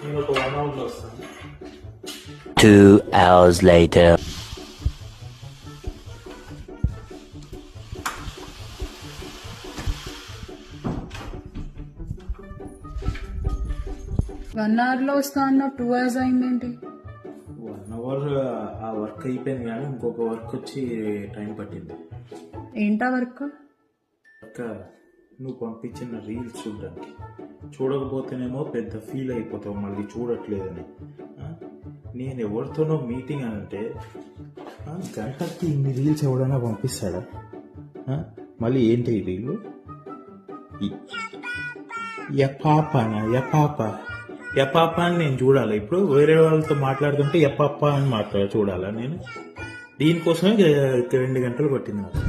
నేను ఒక 1 hourలో వస్తాను. 2 hours later. వన్ అవర్లో వస్తా అన్న 2 hours అయిందేంటి? 1 hour ఆ వర్క్ అయిపోయింది, కానీ ఇంకొక వర్క్ వచ్చి టైం పట్టింది. ఏంటా వర్క్? అక్క, నువ్వు పంపించిన రీల్స్ చూడడానికి. చూడకపోతేనేమో పెద్ద ఫీల్ అయిపోతావు, మళ్ళీ చూడట్లేదని. నేను ఎవరితోనో మీటింగ్ అంటే గంటకి ఇన్ని రీల్స్ ఎవడైనా పంపిస్తాడా? మళ్ళీ ఏంటి ఈ రీలు? ఎపాప అని నేను చూడాలా? ఇప్పుడు వేరే వాళ్ళతో మాట్లాడుతుంటే ఎపాప అని చూడాలా నేను? దీనికోసమే 2 గంటలు పట్టింది నాకు.